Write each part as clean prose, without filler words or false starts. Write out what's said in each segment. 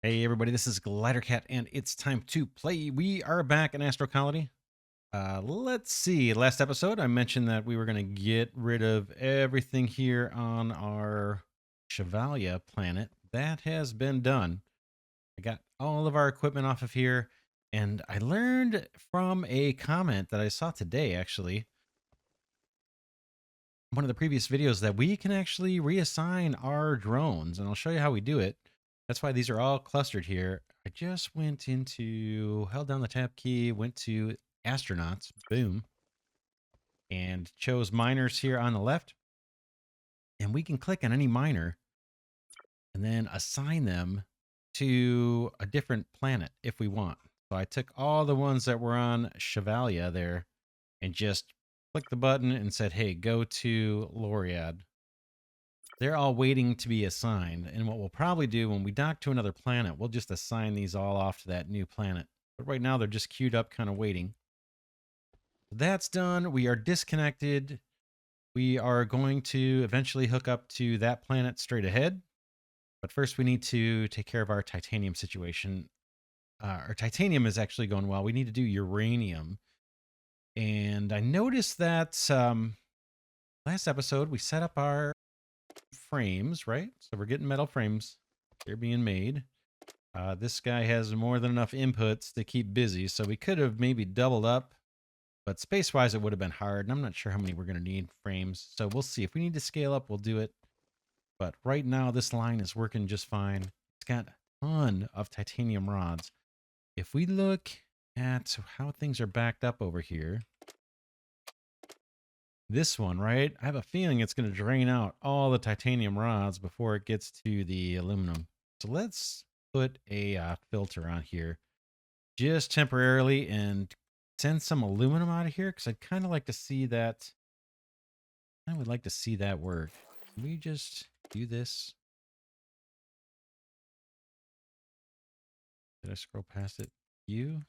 Hey everybody, this is Glidercat, and it's time to play. We are back in Astro Colony. Let's see. Last episode, I mentioned that we were going to get rid of everything here on our Chevalier planet. That has been done. I got all of our equipment off of here, and I learned from a comment that I saw today, actually, one of the previous videos, that we can actually reassign our drones, and I'll show you how we do it. That's why these are all clustered here. I just went into, held down the tab key, went to astronauts, boom, and chose miners here on the left. And we can click on any miner and then assign them to a different planet if we want. So I took all the ones that were on Chevalier there and just clicked the button and said, hey, go to Lauread. They're all waiting to be assigned. And what we'll probably do when we dock to another planet, we'll just assign these all off to that new planet. But right now they're just queued up, kind of waiting. That's done. We are disconnected. We are going to eventually hook up to that planet straight ahead. But first we need to take care of our titanium situation. Our titanium is actually going well. We need to do uranium. And I noticed that last episode we set up our frames, right? So we're getting metal frames. They're being made. This guy has more than enough inputs to keep busy, so we could have maybe doubled up, but space-wise it would have been hard, and I'm not sure how many we're going to need frames, so we'll see. If we need to scale up, we'll do it. But right now, this line is working just fine. It's got a ton of titanium rods. If we look at how things are backed up over here, this one, right? I have a feeling it's going to drain out all the titanium rods before it gets to the aluminum. So let's put a filter on here just temporarily and send some aluminum out of here, because I'd kind of like to see that. I would like to see that work. Can we just do this? Did I scroll past it? You?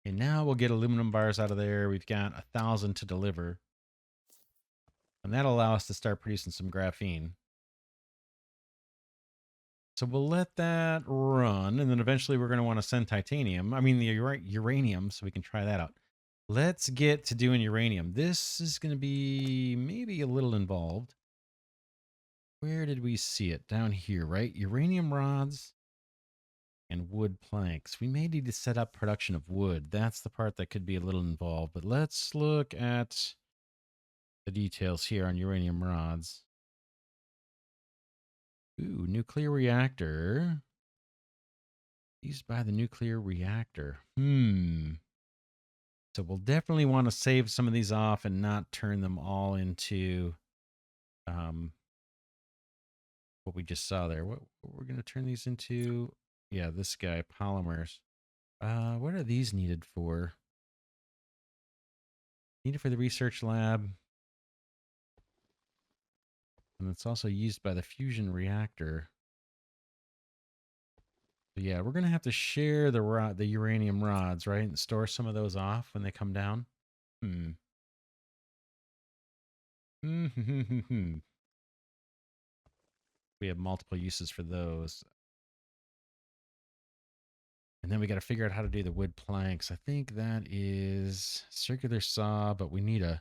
And now we'll get aluminum bars out of there. We've got 1,000 to deliver. And that'll allow us to start producing some graphene. So we'll let that run, and then eventually we're going to want to send titanium. I mean, the uranium, so we can try that out. Let's get to doing uranium. This is going to be maybe a little involved. Where did we see it? Down here, right? Uranium rods and wood planks. We may need to set up production of wood. That's the part that could be a little involved. But let's look at the details here on uranium rods. Ooh, nuclear reactor. Used by the nuclear reactor. So we'll definitely want to save some of these off and not turn them all into what we just saw there. What we're going to turn these into? Yeah, this guy, polymers. What are these needed for? Needed for the research lab. And it's also used by the fusion reactor. But yeah, we're going to have to share the uranium rods, right? And store some of those off when they come down. We have multiple uses for those. And then we got to figure out how to do the wood planks. I think that is circular saw, but we need in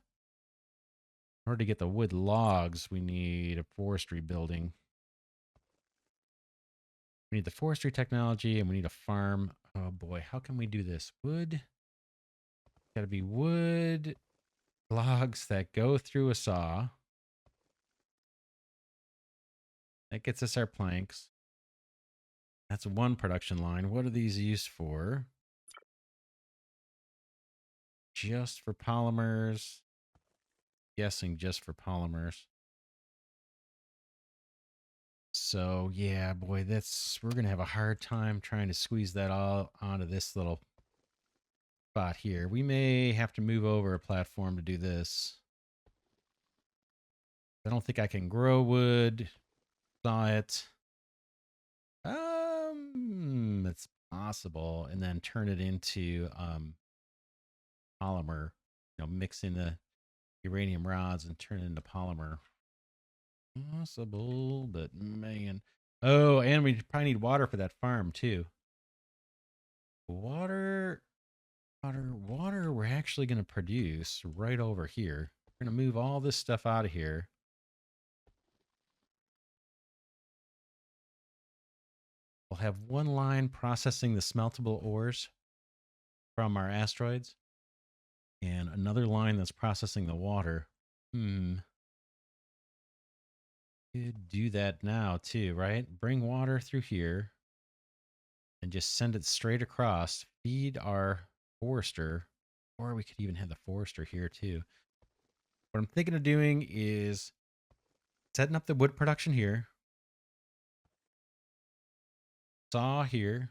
order to get the wood logs, we need a forestry building. We need the forestry technology, and we need a farm. Oh boy, how can we do this? Wood. Got to be wood logs that go through a saw. That gets us our planks. That's one production line. What are these used for? Just for polymers. Guessing just for polymers. So yeah, boy, we're gonna have a hard time trying to squeeze that all onto this little spot here. We may have to move over a platform to do this. I don't think I can grow wood, saw it. It's possible, and then turn it into polymer. Mix in the uranium rods and turn it into polymer. Possible, but man. Oh, and we probably need water for that farm too. Water, water we're actually going to produce right over here. We're going to move all this stuff out of here. We'll have one line processing the smeltable ores from our asteroids and another line that's processing the water. Could do that now too, right? Bring water through here and just send it straight across. Feed our forester, or we could even have the forester here too. What I'm thinking of doing is setting up the wood production here, saw here,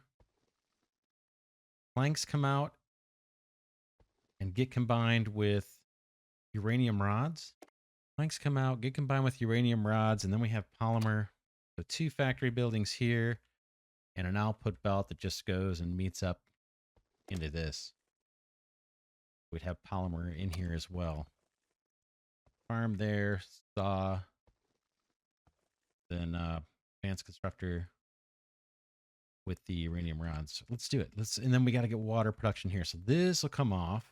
planks come out and get combined with uranium rods. Planks come out, get combined with uranium rods, and then we have polymer. So 2 factory buildings here and an output belt that just goes and meets up into this. We'd have polymer in here as well. Farm there, saw, then advanced constructor with the uranium rods. Let's do it. And then we got to get water production here. So this will come off.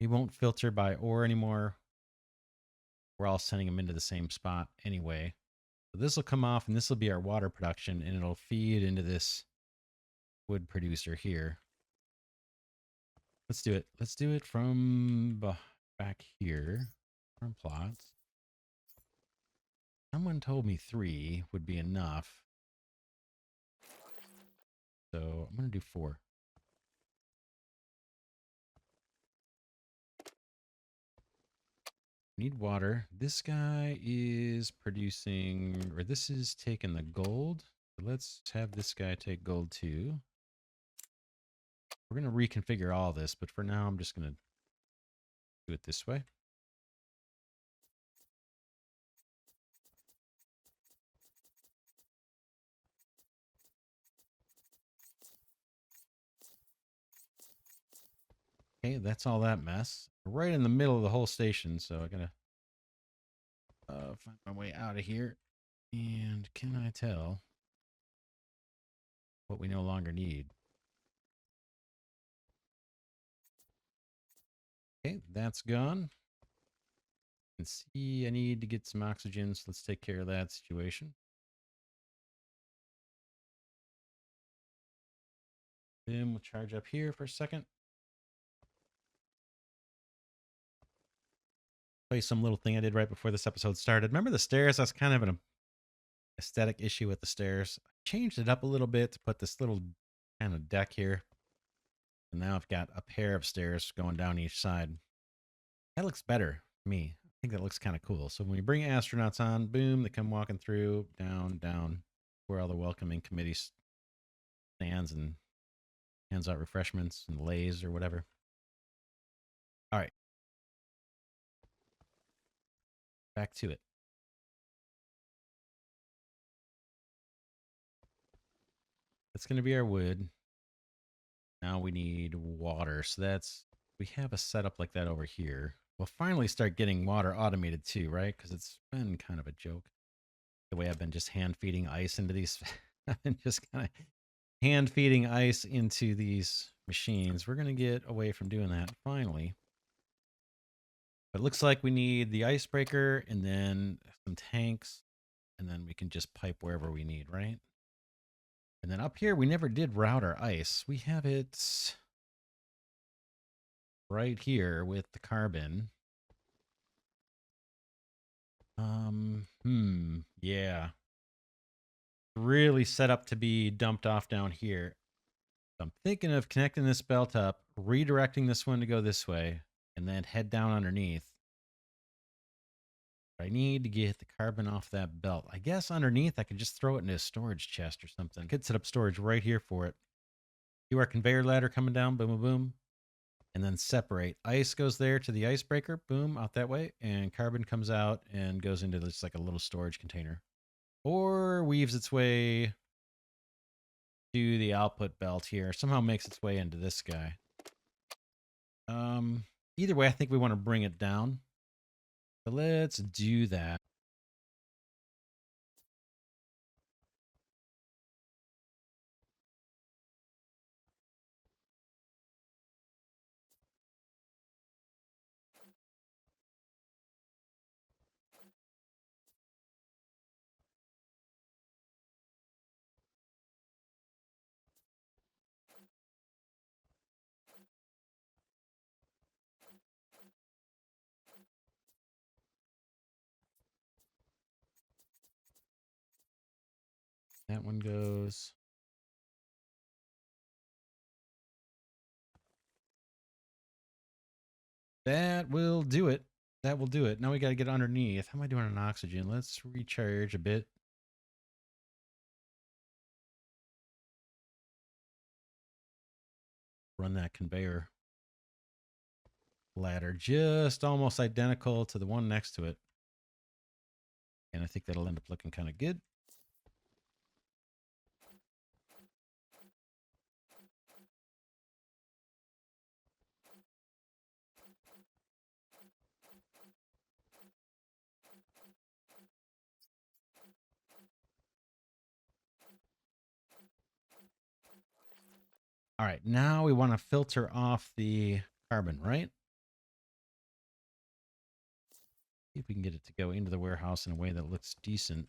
We won't filter by ore anymore. We're all sending them into the same spot anyway. So this will come off, and this will be our water production, and it'll feed into this wood producer here. Let's do it. Let's do it from back here. Farm plots. Someone told me 3 would be enough. So I'm going to do 4. Need water. This guy is producing, or this is taking the gold. So let's have this guy take gold too. We're going to reconfigure all this, but for now, I'm just going to do it this way. Okay, that's all that mess. Right in the middle of the whole station, so I gotta find my way out of here. And can I tell what we no longer need? Okay, that's gone. And see, I need to get some oxygen, so let's take care of that situation. Then we'll charge up here for a second. Play some little thing I did right before this episode started. Remember the stairs? That's kind of an aesthetic issue with the stairs. I changed it up a little bit to put this little kind of deck here. And now I've got a pair of stairs going down each side. That looks better to me. I think that looks kind of cool. So when we bring astronauts on, boom, they come walking through, down, where all the welcoming committee stands and hands out refreshments and lays or whatever. All right. Back to it. That's going to be our wood. Now we need water. So we have a setup like that over here. We'll finally start getting water automated too, right? Because it's been kind of a joke. The way I've been just hand feeding ice into these. I've been just kind of hand feeding ice into these machines. We're going to get away from doing that finally. But it looks like we need the icebreaker and then some tanks, and then we can just pipe wherever we need, right? And then up here, we never did route our ice. We have it right here with the carbon. Yeah. Really set up to be dumped off down here. So I'm thinking of connecting this belt up, redirecting this one to go this way, and then head down underneath. But I need to get the carbon off that belt. I guess underneath I could just throw it into a storage chest or something. I could set up storage right here for it. Do our conveyor ladder coming down, boom, boom, boom. And then separate. Ice goes there to the icebreaker, boom, out that way. And carbon comes out and goes into this like a little storage container. Or weaves its way to the output belt here. Somehow makes its way into this guy. Either way, I think we want to bring it down. So let's do that. That one goes. That will do it. That will do it. Now we got to get underneath. How am I doing on oxygen? Let's recharge a bit. Run that conveyor ladder just almost identical to the one next to it. And I think that'll end up looking kind of good. All right, now we want to filter off the carbon, right? See if we can get it to go into the warehouse in a way that looks decent.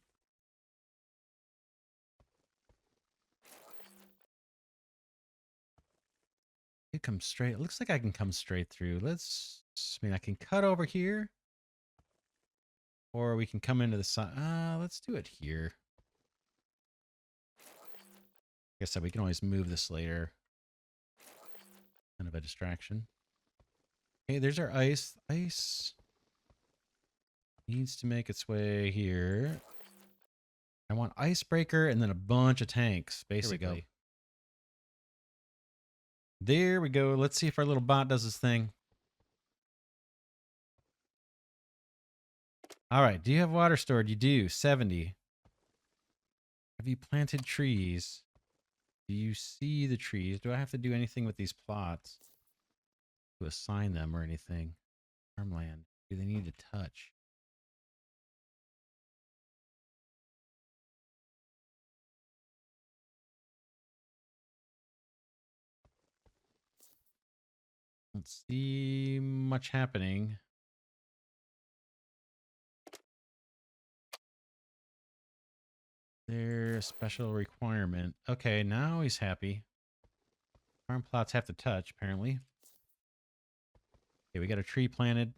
It comes straight. It looks like I can come straight through. I mean, I can cut over here. Or we can come into the side. Let's do it here. Like I said, we can always move this later. Kind of a distraction. Okay, there's our ice. Ice needs to make its way here. I want icebreaker and then a bunch of tanks, basically. There we go. Let's see if our little bot does his thing. All right. Do you have water stored? You do. 70. Have you planted trees? Do you see the trees? Do I have to do anything with these plots to assign them or anything? Farmland. Do they need to touch? Don't see much happening. There's a special requirement. Okay, now he's happy. Farm plots have to touch, apparently. Okay, we got a tree planted.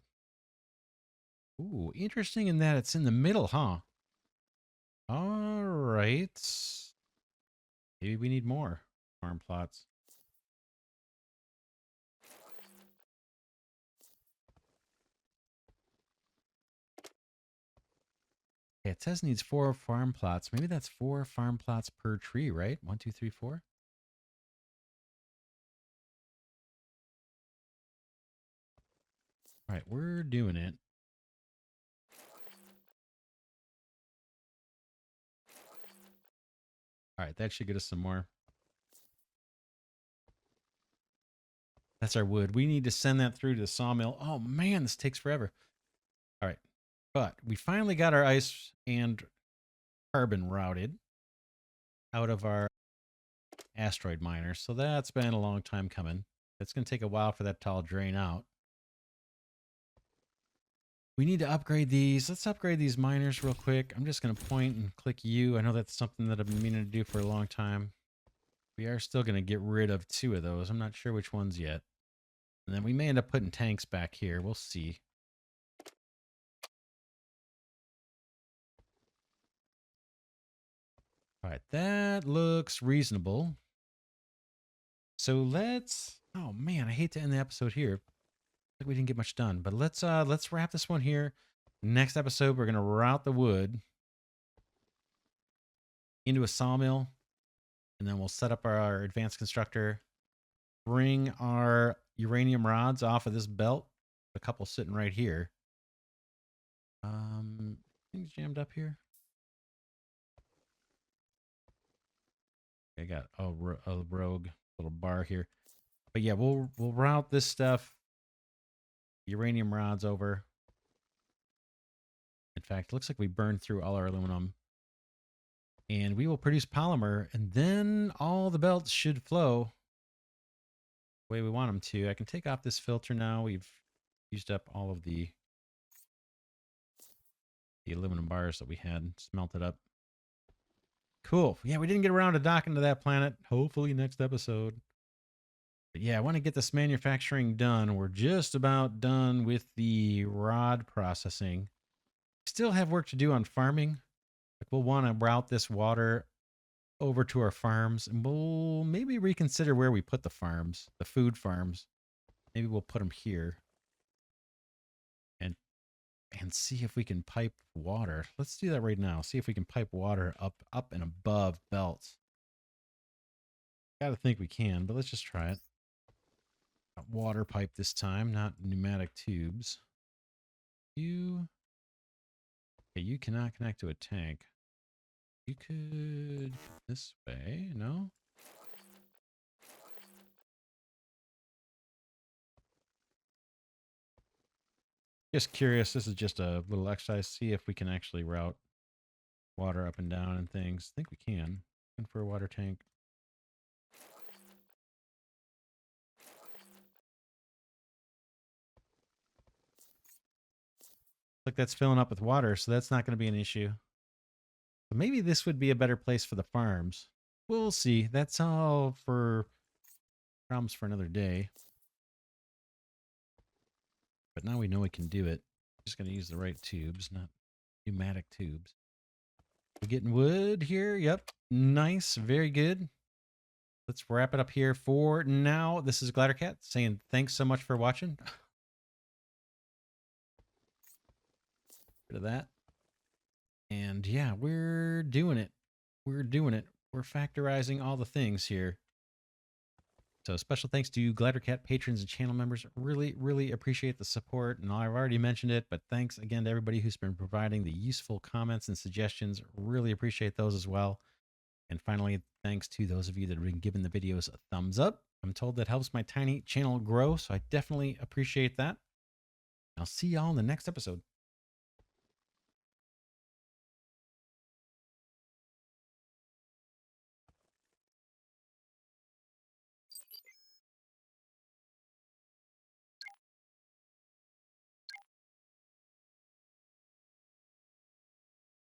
Ooh, interesting in that it's in the middle, huh? All right. Maybe we need more farm plots. Okay, it says needs 4 farm plots. Maybe that's 4 farm plots per tree, right? 1, 2, 3, 4. All right, we're doing it. All right, that should get us some more. That's our wood. We need to send that through to the sawmill. Oh, man, this takes forever. All right, but we finally got our ice and carbon routed out of our asteroid miner. So that's been a long time coming. It's going to take a while for that to all drain out. We need to upgrade these. Let's upgrade these miners real quick. I'm just going to point and click U. I know that's something that I've been meaning to do for a long time. We are still going to get rid of 2 of those. I'm not sure which ones yet. And then we may end up putting tanks back here. We'll see. All right, that looks reasonable. So let's... Oh man, I hate to end the episode here. Like we didn't get much done, but let's wrap this one here. Next episode, we're gonna route the wood into a sawmill, and then we'll set up our advanced constructor. Bring our uranium rods off of this belt. A couple sitting right here. Things jammed up here. I got a rogue little bar here, but yeah, we'll route this stuff. Uranium rods over. In fact, it looks like we burned through all our aluminum. And we will produce polymer, and then all the belts should flow the way we want them to. I can take off this filter now. We've used up all of the aluminum bars that we had smelted up. Cool. Yeah, we didn't get around to docking to that planet. Hopefully next episode. But yeah, I want to get this manufacturing done. We're just about done with the rod processing. Still have work to do on farming. Like we'll want to route this water over to our farms, and we'll maybe reconsider where we put the farms, the food farms. Maybe we'll put them here and see if we can pipe water. Let's do that right now. See if we can pipe water up and above belts. Gotta think we can, but let's just try it. Water pipe this time, not pneumatic tubes. Okay, you cannot connect to a tank. You could this way, no? Just curious, this is just a little exercise. See if we can actually route water up and down and things. I think we can. Looking for a water tank. Look, that's filling up with water, so that's not going to be an issue. But maybe this would be a better place for the farms. We'll see. That's all for problems for another day. But now we know we can do it. Just going to use the right tubes, not pneumatic tubes. We're getting wood here. Yep. Nice. Very good. Let's wrap it up here for now. This is Glidercat saying thanks so much for watching. Rid of that. And yeah, we're doing it. We're doing it. We're factorizing all the things here. So special thanks to Glidercat patrons and channel members. Really, really appreciate the support. And I've already mentioned it, but thanks again to everybody who's been providing the useful comments and suggestions. Really appreciate those as well. And finally, thanks to those of you that have been giving the videos a thumbs up. I'm told that helps my tiny channel grow, so I definitely appreciate that. I'll see y'all in the next episode.